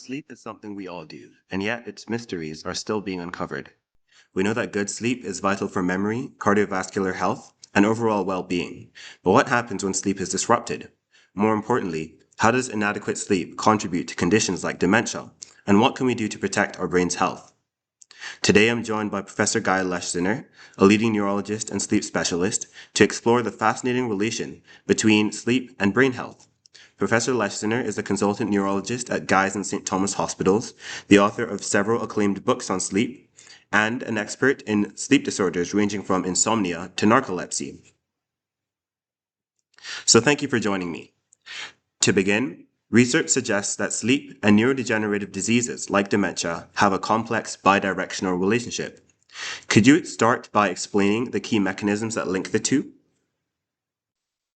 Sleep is something we all do, and yet its mysteries are still being uncovered. We know that good sleep is vital for memory, cardiovascular health, and overall well-being. But what happens when sleep is disrupted? More importantly, how does inadequate sleep contribute to conditions like dementia? And what can we do to protect our brain's health? Today I'm joined by Professor Guy Leschziner, a leading neurologist and sleep specialist, to explore the fascinating relation between sleep and brain health. Professor Leschziner is a consultant neurologist at Guy's and St. Thomas Hospitals, the author of several acclaimed books on sleep, and an expert in sleep disorders ranging from insomnia to narcolepsy. So thank you for joining me. To begin, research suggests that sleep and neurodegenerative diseases like dementia have a complex bidirectional relationship. Could you start by explaining the key mechanisms that link the two?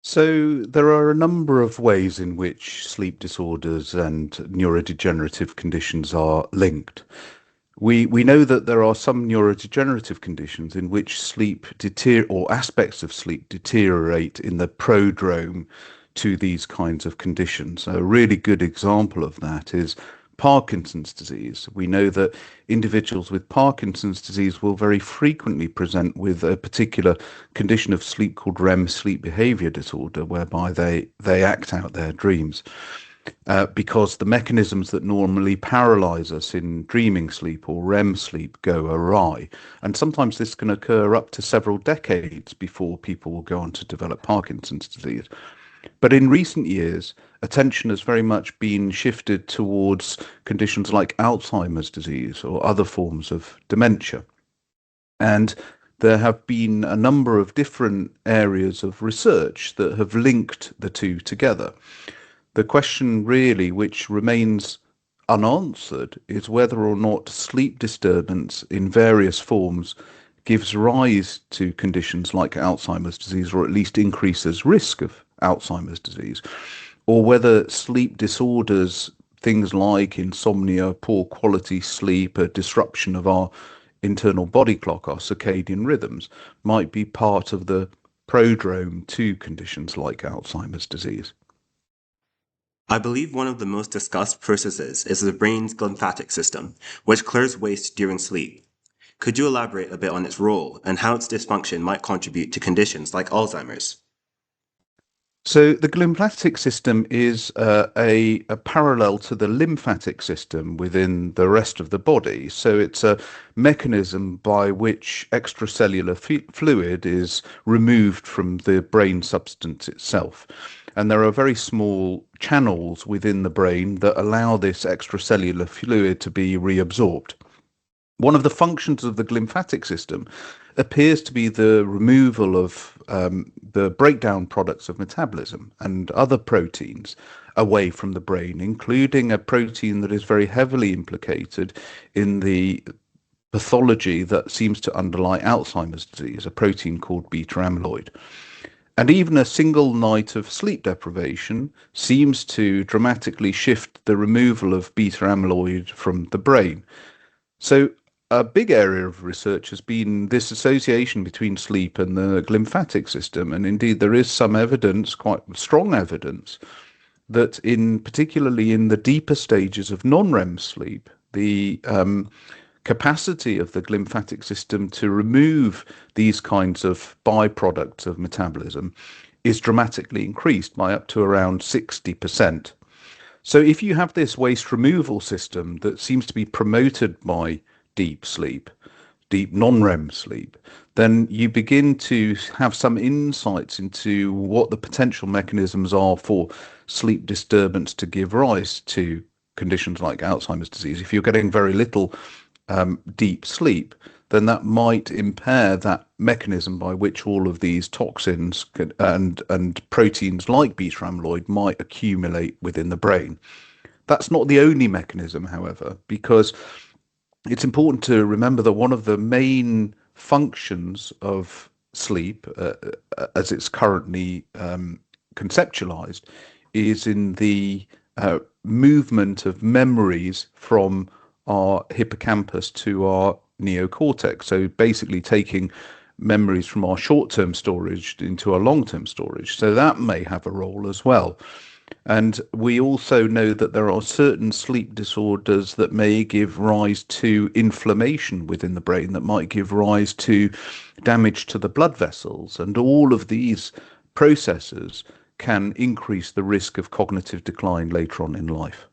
So there are a number of ways in which sleep disorders and neurodegenerative conditions are linked. We know that there are some neurodegenerative conditions in which sleep or aspects of sleep deteriorate in the prodrome to these kinds of conditions. A really good example of that is Parkinson's disease. We know that individuals with Parkinson's disease will very frequently present with a particular condition of sleep called REM, sleep behavior disorder, whereby they act out their dreams. Because the mechanisms that normally paralyze us in dreaming sleep or REM sleep go awry. And sometimes this can occur up to several decades before people will go on to develop Parkinson's disease. But in recent years, attention has very much been shifted towards conditions like Alzheimer's disease or other forms of dementia. And there have been a number of different areas of research that have linked the two together. The question really, which remains unanswered, is whether or not sleep disturbance in various forms gives rise to conditions like Alzheimer's disease, or at least increases risk of Alzheimer's disease, or whether sleep disorders, things like insomnia, poor quality sleep, a disruption of our internal body clock, our circadian rhythms, might be part of the prodrome to conditions like Alzheimer's disease. I believe one of the most discussed processes is the brain's lymphatic system, which clears waste during sleep. Could you elaborate a bit on its role and how its dysfunction might contribute to conditions like Alzheimer's? So the lymphatic system is a parallel to the lymphatic system within the rest of the body. So it's a mechanism by which extracellular fluid is removed from the brain substance itself. And there are very small channels within the brain that allow this extracellular fluid to be reabsorbed. One of the functions of the lymphatic system appears to be the removal of the breakdown products of metabolism and other proteins away from the brain, including a protein that is very heavily implicated in the pathology that seems to underlie Alzheimer's disease, a protein called beta-amyloid. And even a single night of sleep deprivation seems to dramatically shift the removal of beta-amyloid from the brain. So a big area of research has been this association between sleep and the lymphatic system. And indeed, there is some evidence, quite strong evidence, that particularly in the deeper stages of non-REM sleep, the capacity of the lymphatic system to remove these kinds of byproducts of metabolism is dramatically increased by up to around 60%. So if you have this waste removal system that seems to be promoted by deep sleep, deep non-REM sleep, then you begin to have some insights into what the potential mechanisms are for sleep disturbance to give rise to conditions like Alzheimer's disease. If you're getting very little deep sleep, then that might impair that mechanism by which all of these toxins and proteins like beta amyloid might accumulate within the brain. That's not the only mechanism, however, because it's important to remember that one of the main functions of sleep, as it's currently conceptualized, is in the movement of memories from our hippocampus to our neocortex. So basically taking memories from our short-term storage into our long-term storage. So that may have a role as well. And we also know that there are certain sleep disorders that may give rise to inflammation within the brain, that might give rise to damage to the blood vessels. And all of these processes can increase the risk of cognitive decline later on in life.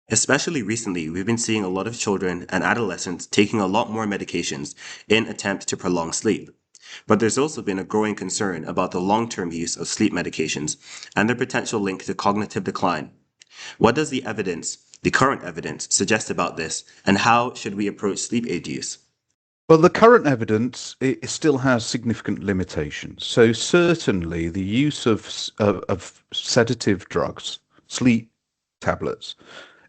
Especially recently, we've been seeing a lot of children and adolescents taking a lot more medications in attempt to prolong sleep. But there's also been a growing concern about the long-term use of sleep medications and their potential link to cognitive decline. What does the current evidence, suggest about this, and how should we approach sleep aid use? Well, the current evidence it still has significant limitations. So certainly the use of sedative drugs, sleep tablets,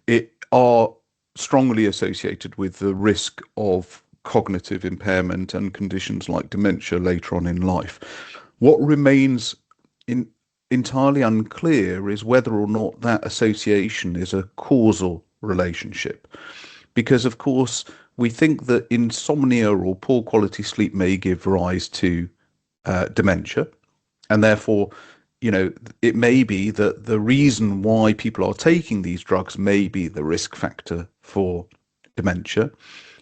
it are strongly associated with the risk of cognitive impairment and conditions like dementia later on in life. What remains in, entirely unclear is whether or not that association is a causal relationship. Because, of course, we think that insomnia or poor quality sleep may give rise to dementia, and therefore, it may be that the reason why people are taking these drugs may be the risk factor for dementia.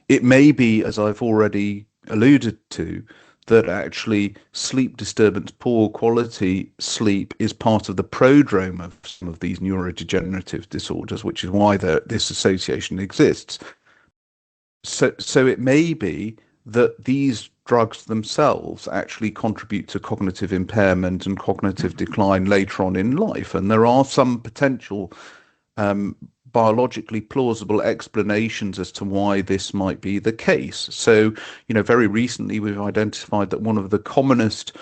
It may be, as I've already alluded to, that actually sleep disturbance, poor quality sleep, is part of the prodrome of some of these neurodegenerative disorders, which is why this association exists. So it may be that these drugs themselves actually contribute to cognitive impairment and cognitive decline later on in life. And there are some potential biologically plausible explanations as to why this might be the case. So, very recently we've identified that one of the commonest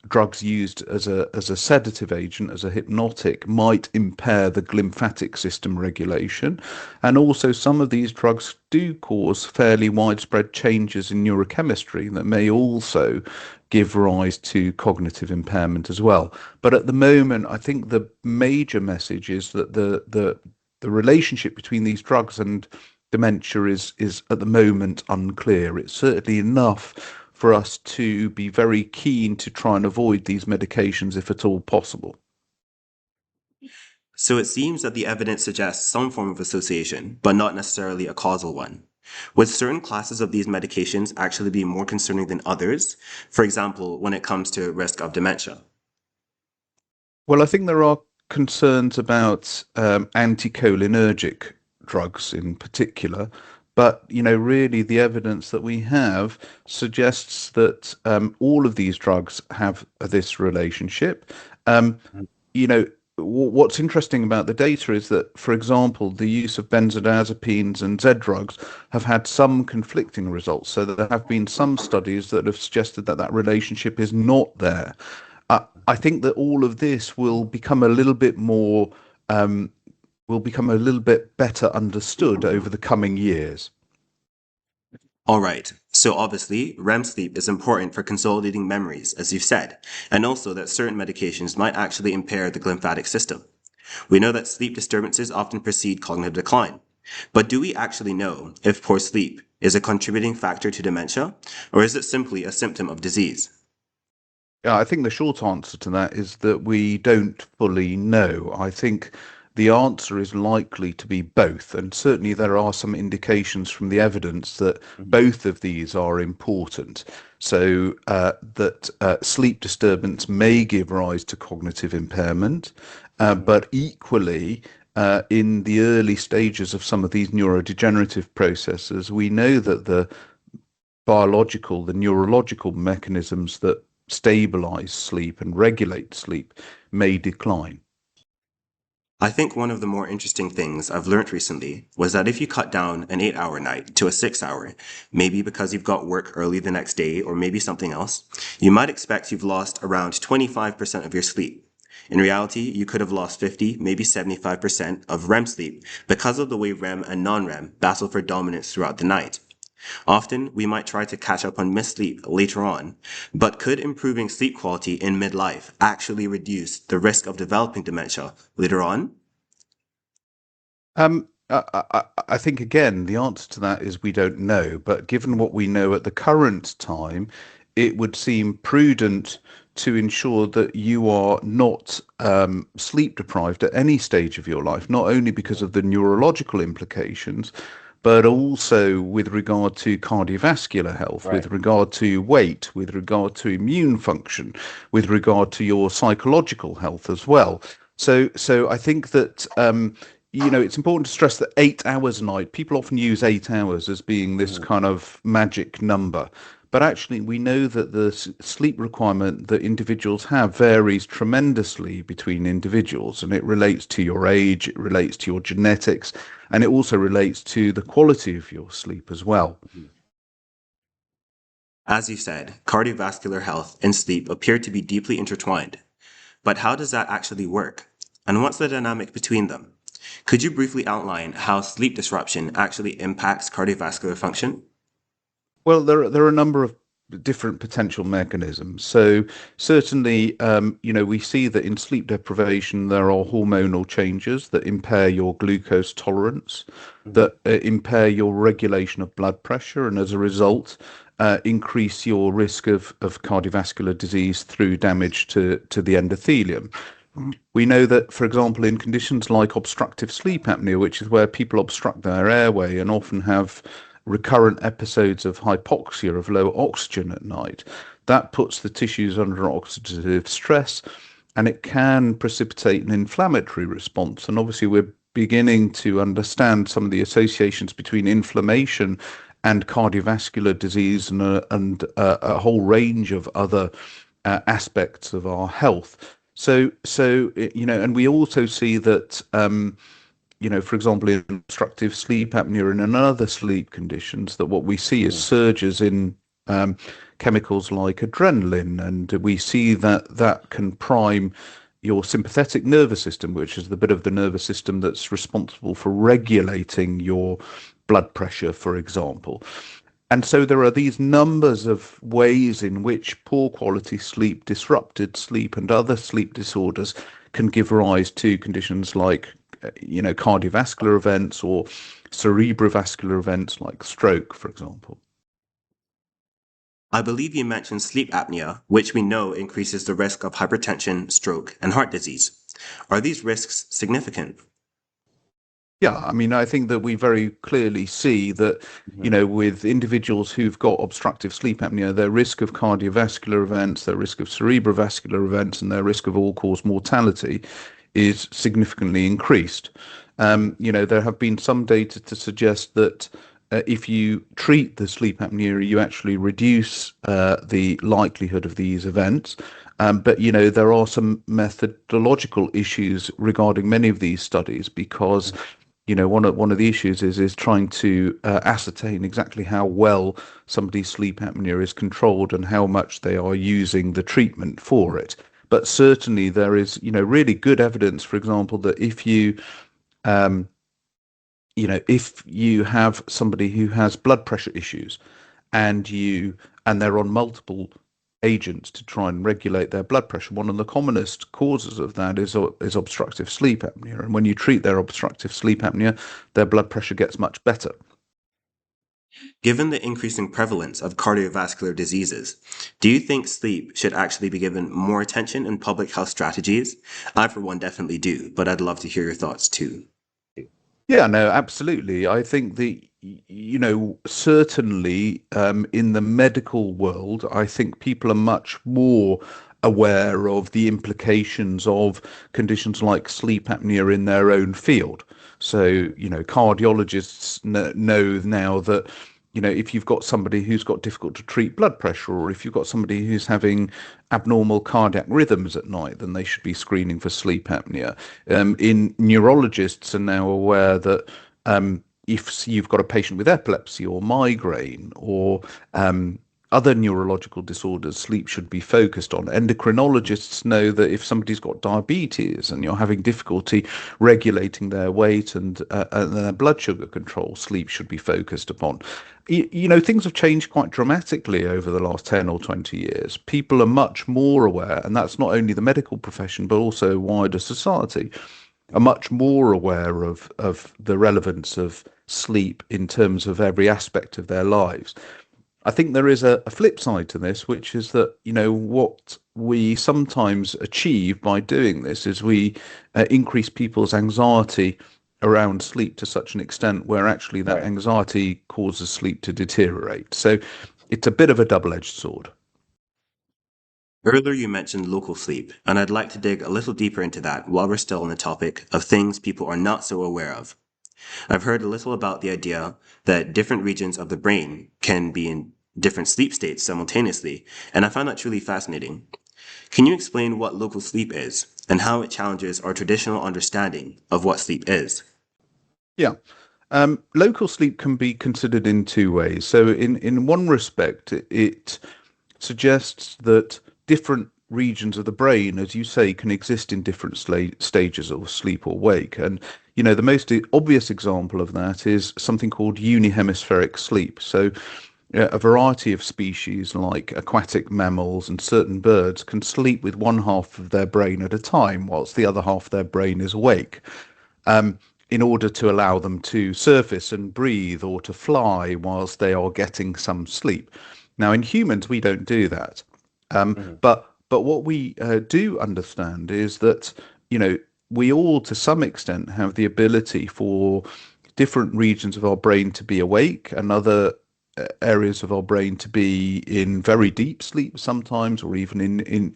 drugs used as a sedative agent, as a hypnotic, might impair the glymphatic system regulation. And also some of these drugs do cause fairly widespread changes in neurochemistry that may also give rise to cognitive impairment as well. But at the moment, I think the major message is that the relationship between these drugs and dementia is at the moment unclear. It's certainly enough for us to be very keen to try and avoid these medications if at all possible. So it seems that the evidence suggests some form of association, but not necessarily a causal one. Would certain classes of these medications actually be more concerning than others? For example, when it comes to risk of dementia? Well, I think there are concerns about anticholinergic drugs in particular, but really the evidence that we have suggests that all of these drugs have this relationship. Um, you know, what's interesting about the data is that, for example, the use of benzodiazepines and Z drugs have had some conflicting results. So that there have been some studies that have suggested that that relationship is not there. I think that all of this will become a little bit more, will become a little bit better understood over the coming years. Alright, so obviously, REM sleep is important for consolidating memories, as you've said, and also that certain medications might actually impair the glymphatic system. We know that sleep disturbances often precede cognitive decline. But do we actually know if poor sleep is a contributing factor to dementia, or is it simply a symptom of disease? Yeah, I think the short answer to that is that we don't fully know. I think the answer is likely to be both, and certainly there are some indications from the evidence that both of these are important. So that sleep disturbance may give rise to cognitive impairment, but equally, in the early stages of some of these neurodegenerative processes, we know that the neurological mechanisms that stabilize sleep and regulate sleep may decline. I think one of the more interesting things I've learned recently was that if you cut down an 8-hour night to a 6-hour, maybe because you've got work early the next day or maybe something else, you might expect you've lost around 25% of your sleep. In reality, you could have lost 50, maybe 75% of REM sleep because of the way REM and non-REM battle for dominance throughout the night. Often, we might try to catch up on missed sleep later on, but could improving sleep quality in midlife actually reduce the risk of developing dementia later on? I think again the answer to that is we don't know. But given what we know at the current time, it would seem prudent to ensure that you are not sleep deprived at any stage of your life, not only because of the neurological implications, but also with regard to cardiovascular health, with Right. regard to weight, with regard to immune function, with regard to your psychological health as well. So I think that it's important to stress that 8 hours a night. People often use 8 hours as being this Mhm. kind of magic number, but actually, we know that the sleep requirement that individuals have varies tremendously between individuals, and it relates to your age, it relates to your genetics, and it also relates to the quality of your sleep as well. As you said, cardiovascular health and sleep appear to be deeply intertwined. But how does that actually work? And what's the dynamic between them? Could you briefly outline how sleep disruption actually impacts cardiovascular function? Well, there are a number of different potential mechanisms. So certainly, we see that in sleep deprivation there are hormonal changes that impair your glucose tolerance, Mhm. that impair your regulation of blood pressure, and as a result, increase your risk of cardiovascular disease through damage to the endothelium. We know that, for example, in conditions like obstructive sleep apnea, which is where people obstruct their airway and often have recurrent episodes of hypoxia, of low oxygen at night, that puts the tissues under oxidative stress and it can precipitate an inflammatory response. And obviously, we're beginning to understand some of the associations between inflammation and cardiovascular disease and a whole range of other aspects of our health. And we also see that, for example, in obstructive sleep apnea and in other sleep conditions, that what we see is Mhm. surges in um, chemicals like adrenaline, and we see that that can prime your sympathetic nervous system, which is the bit of the nervous system that's responsible for regulating your blood pressure, for example. And so there are these numbers of ways in which poor quality sleep, disrupted sleep, and other sleep disorders can give rise to conditions like, cardiovascular events or cerebrovascular events like stroke, for example. I believe you mentioned sleep apnea, which we know increases the risk of hypertension, stroke, and heart disease. Are these risks significant? Yeah, I mean, I think that we very clearly see that, Mhm. with individuals who've got obstructive sleep apnea, their risk of cardiovascular events, their risk of cerebrovascular events, and their risk of all-cause mortality is significantly increased. There have been some data to suggest that if you treat the sleep apnea, you actually reduce the likelihood of these events. But there are some methodological issues regarding many of these studies because one of the issues is trying to ascertain exactly how well somebody's sleep apnea is controlled and how much they are using the treatment for it. But certainly there is, really good evidence, for example, that um, if you have somebody who has blood pressure issues and they're on multiple agents to try and regulate their blood pressure, one of the commonest causes of that is obstructive sleep apnea. And when you treat their obstructive sleep apnea, their blood pressure gets much better. Given the increasing prevalence of cardiovascular diseases, do you think sleep should actually be given more attention in public health strategies? I, for one, definitely do, but I'd love to hear your thoughts too. Yeah, no, absolutely. I think certainly in the medical world, I think people are much more aware of the implications of conditions like sleep apnea in their own field. So, cardiologists know now that, if you've got somebody who's got difficult to treat blood pressure, or if you've got somebody who's having abnormal cardiac rhythms at night, then they should be screening for sleep apnea. In neurologists are now aware that if you've got a patient with epilepsy or migraine or other neurological disorders, sleep should be focused on. Endocrinologists know that if somebody's got diabetes and you're having difficulty regulating their weight and their blood sugar control, sleep should be focused upon. Things have changed quite dramatically over the last 10 or 20 years. People are much more aware, and that's not only the medical profession, but also wider society, are much more aware of the relevance of sleep in terms of every aspect of their lives. I think there is a flip side to this, which is that, what we sometimes achieve by doing this is we increase people's anxiety around sleep to such an extent where actually that Right. anxiety causes sleep to deteriorate. So it's a bit of a double-edged sword. Earlier, you mentioned local sleep, and I'd like to dig a little deeper into that while we're still on the topic of things people are not so aware of. I've heard a little about the idea that different regions of the brain can be in different sleep states simultaneously, and I find that truly fascinating. Can you explain what local sleep is and how it challenges our traditional understanding of what sleep is? Yeah. Local sleep can be considered in two ways. So, in one respect, it suggests that different regions of the brain, as you say, can exist in different stages of sleep or wake. And, the most obvious example of that is something called unihemispheric sleep. So, a variety of species like aquatic mammals and certain birds can sleep with one half of their brain at a time, whilst the other half of their brain is awake, in order to allow them to surface and breathe or to fly whilst they are getting some sleep. Now, in humans, we don't do that. Mhm. But what we do understand is that, we all, to some extent, have the ability for different regions of our brain to be awake and other areas of our brain to be in very deep sleep sometimes, or even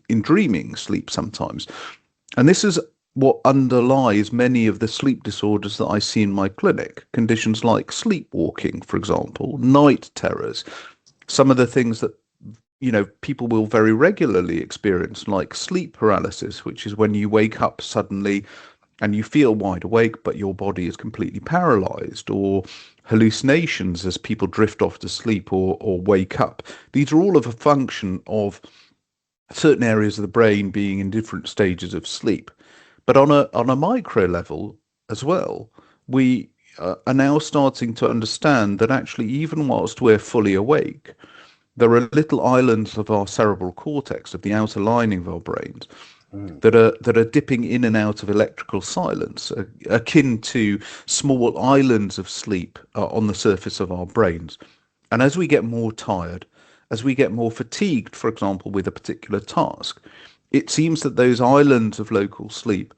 in dreaming sleep sometimes. And this is what underlies many of the sleep disorders that I see in my clinic. Conditions like sleepwalking, for example, night terrors, some of the things that people will very regularly experience, like sleep paralysis, which is when you wake up suddenly and you feel wide awake, but your body is completely paralyzed, or hallucinations as people drift off to sleep or wake up. These are all of a function of certain areas of the brain being in different stages of sleep. But on a micro level as well, we are now starting to understand that actually, even whilst we're fully awake, there are little islands of our cerebral cortex, of the outer lining of our brains, Mm. that are dipping in and out of electrical silence, akin to small islands of sleep on the surface of our brains. And as we get more tired, as we get more fatigued, for example, with a particular task, it seems that those islands of local sleep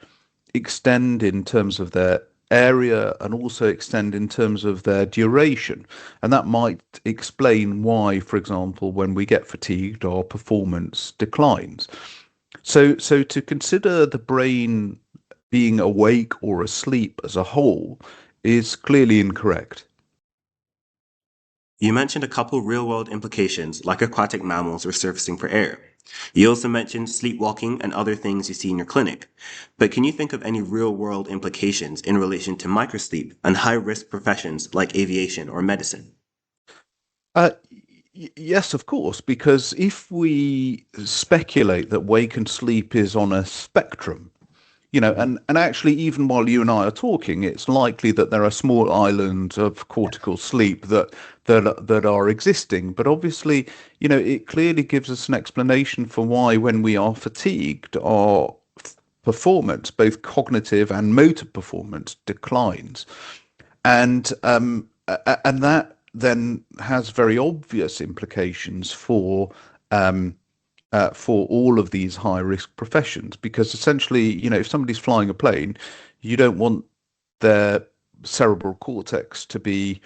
extend in terms of their area and also extend in terms of their duration. And that might explain why, for example, when we get fatigued, our performance declines. So to consider the brain being awake or asleep as a whole is clearly incorrect. You mentioned a couple real world implications, like aquatic mammals or surfacing for air. You also mentioned sleepwalking and other things you see in your clinic. But can you think of any real world implications in relation to microsleep and high risk professions like aviation or medicine? Uh, yes, of course, because if we speculate that wake and sleep is on a spectrum, Mhm. and actually, even while you and I are talking, it's likely that there are small islands of cortical sleep that are existing. But obviously, it clearly gives us an explanation for why, when we are fatigued, our performance, both cognitive and motor performance, declines. And that then has very obvious implications for all of these high risk professions, because essentially, if somebody's flying a plane, you don't want their cerebral cortex to be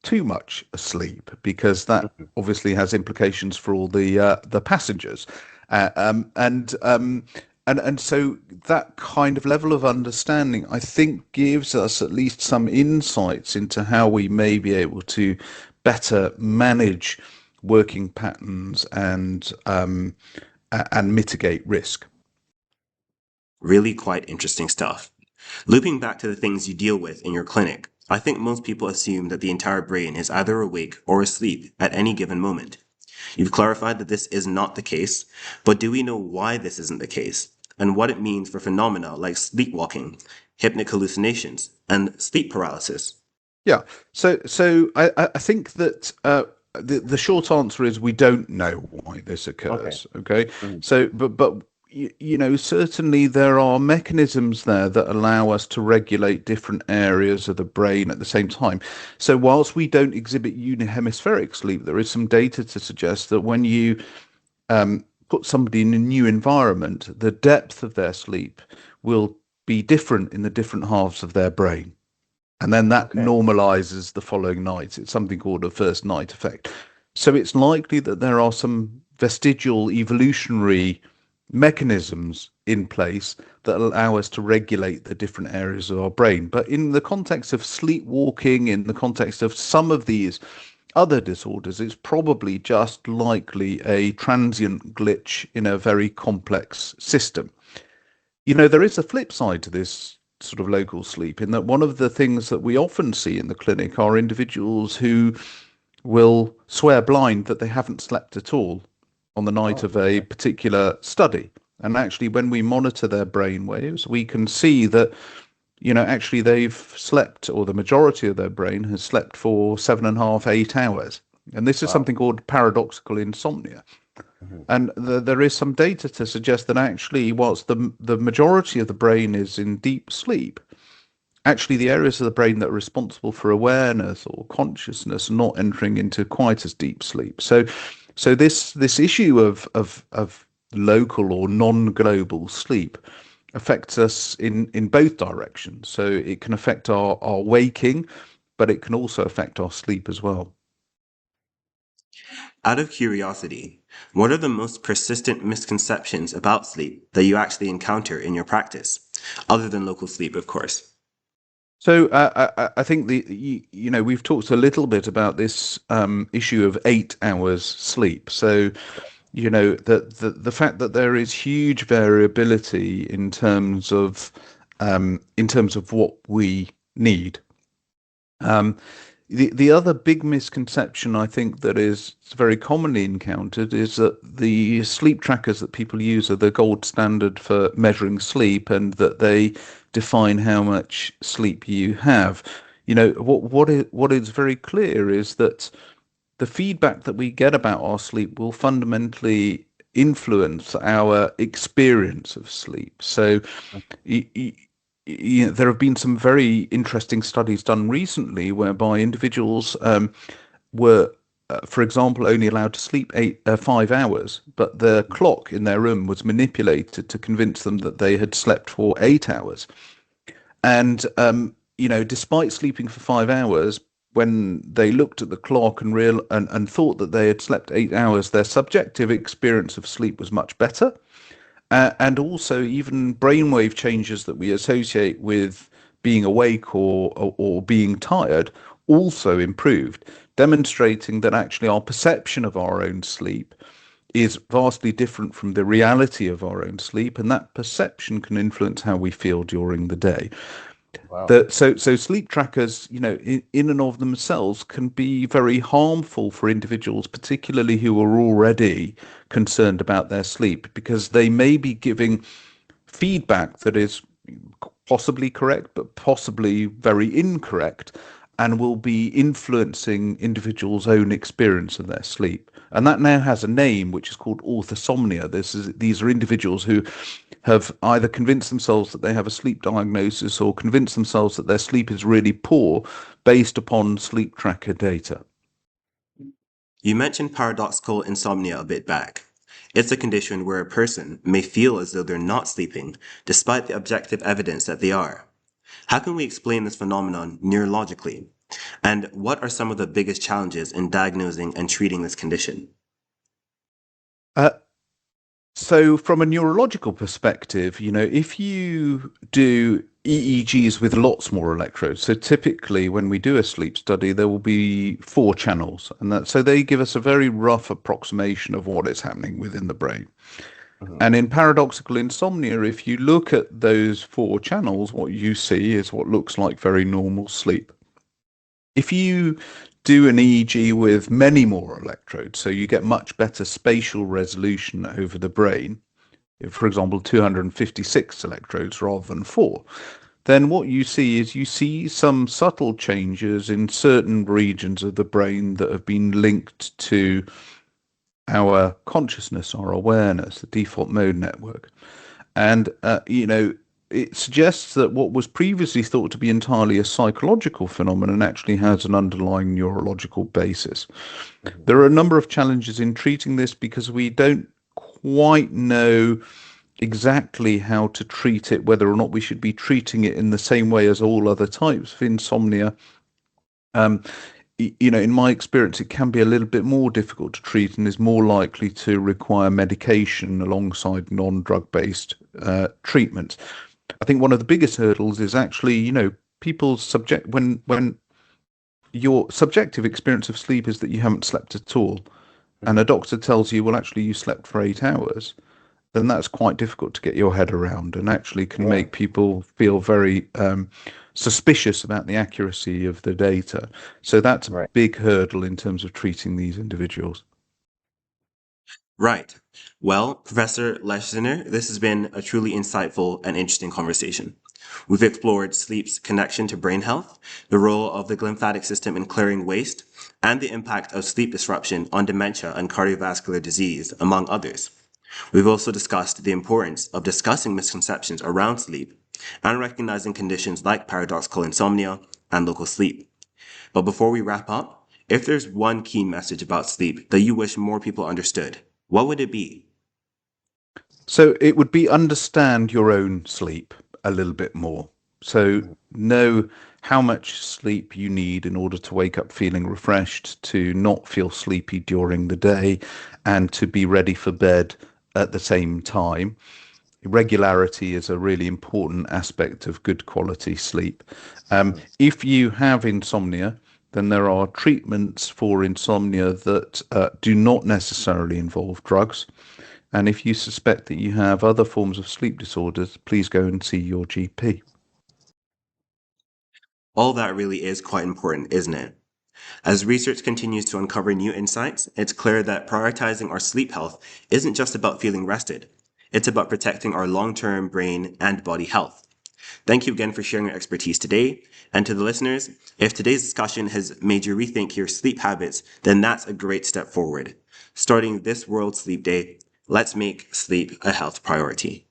too much asleep, because that Mhm. obviously has implications for all the passengers. Uh, um, and um, and so that kind of level of understanding, I think, gives us at least some insights into how we may be able to better manage working patterns and mitigate risk. Really quite interesting stuff. Looping back to the things you deal with in your clinic, I think most people assume that the entire brain is either awake or asleep at any given moment. You've clarified that this is not the case, but do we know why this isn't the case and what it means for phenomena like sleepwalking, hypnic hallucinations, and sleep paralysis? Yeah. So I think that the short answer is we don't know why this Okay. occurs. Okay. Mhm. So but certainly there are mechanisms there that allow us to regulate different areas of the brain at the same time. So whilst we don't exhibit unihemispheric sleep, there is some data to suggest that when you put somebody in a new environment, the depth of their sleep will be different in the different halves of their brain. And then that Okay. normalizes the following nights. It's something called a first night effect. So it's likely that there are some vestigial evolutionary mechanisms in place that allow us to regulate the different areas of our brain. But in the context of sleepwalking, in the context of some of these other disorders, it's probably just likely a transient glitch in a very complex system. There is a flip side to this sort of local sleep in that one of the things that we often see in the clinic are individuals who will swear blind that they haven't slept at all on the night Oh, of a particular study. And actually, when we monitor their brain waves, we can see that, actually they've slept, or the majority of their brain has slept for 7.5, 8 hours. And this is wow. something called paradoxical insomnia. Mhm. And there is some data to suggest that actually, whilst the majority of the brain is in deep sleep, actually the areas of the brain that are responsible for awareness or consciousness are not entering into quite as deep sleep. So this issue of local or non-global sleep affects us in both directions. So it can affect our waking, but it can also affect our sleep as well. Out of curiosity, what are the most persistent misconceptions about sleep that you actually encounter in your practice? Other than local sleep, of course. So I think we've talked a little bit about this issue of 8 hours sleep. So the fact that there is huge variability in terms of what we need. Um, the other big misconception I think that is very commonly encountered is that the sleep trackers that people use are the gold standard for measuring sleep, and that they define how much sleep you have. What is very clear is that the feedback that we get about our sleep will fundamentally influence our experience of sleep. So there have been some very interesting studies done recently whereby individuals were, for example, only allowed to sleep 5 hours, but the clock in their room was manipulated to convince them that they had slept for 8 hours. And despite sleeping for 5 hours, when they looked at the clock and thought that they had slept 8 hours, their subjective experience of sleep was much better. And also, even brainwave changes that we associate with being awake or being tired also improved, demonstrating that actually our perception of our own sleep is vastly different from the reality of our own sleep, and that perception can influence how we feel during the day. Wow. So sleep trackers, in and of themselves can be very harmful for individuals, particularly who are already concerned about their sleep, because they may be giving feedback that is possibly correct, but possibly very incorrect, and will be influencing individuals' own experience of their sleep. And that now has a name, which is called orthosomnia. These are individuals who have either convinced themselves that they have a sleep diagnosis or convinced themselves that their sleep is really poor based upon sleep tracker data. You mentioned paradoxical insomnia a bit back. It's a condition where a person may feel as though they're not sleeping, despite the objective evidence that they are. How can we explain this phenomenon neurologically? And what are some of the biggest challenges in diagnosing and treating this condition? Uh, So, from a neurological perspective, if you do EEGs with lots more electrodes, so typically when we do a sleep study, there will be 4 channels, and so they give us a very rough approximation of what is happening within the brain. Mhm. And in paradoxical insomnia, if you look at those 4 channels, what you see is what looks like very normal sleep. If you do an EEG with many more electrodes, so you get much better spatial resolution over the brain, for example, 256 electrodes rather than 4, then what you see some subtle changes in certain regions of the brain that have been linked to our consciousness, our awareness, the default mode network. And, it suggests that what was previously thought to be entirely a psychological phenomenon actually has an underlying neurological basis. Mhm. There are a number of challenges in treating this because we don't quite know exactly how to treat it, whether or not we should be treating it in the same way as all other types of insomnia. Um, in my experience, it can be a little bit more difficult to treat and is more likely to require medication alongside non-drug based treatments. I think one of the biggest hurdles is actually, people's subject when your subjective experience of sleep is that you haven't slept at all, and a Mhm. doctor tells you, well, actually, you slept for 8 hours, then that's quite difficult to get your head around and actually can Yeah. make people feel very suspicious about the accuracy of the data. So that's a Right. big hurdle in terms of treating these individuals. Right. Well, Professor Leschziner, this has been a truly insightful and interesting conversation. We've explored sleep's connection to brain health, the role of the glymphatic system in clearing waste, and the impact of sleep disruption on dementia and cardiovascular disease, among others. We've also discussed the importance of discussing misconceptions around sleep and recognizing conditions like paradoxical insomnia and local sleep. But before we wrap up, if there's one key message about sleep that you wish more people understood, what would it be? So it would be understand your own sleep a little bit more. So know how much sleep you need in order to wake up feeling refreshed, to not feel sleepy during the day, and to be ready for bed at the same time. Regularity is a really important aspect of good quality sleep. If you have insomnia, then there are treatments for insomnia that do not necessarily involve drugs. And if you suspect that you have other forms of sleep disorders, please go and see your GP. All that really is quite important, isn't it? As research continues to uncover new insights, it's clear that prioritizing our sleep health isn't just about feeling rested. It's about protecting our long-term brain and body health. Thank you again for sharing your expertise today. And to the listeners, if today's discussion has made you rethink your sleep habits, then that's a great step forward. Starting this World Sleep Day, let's make sleep a health priority.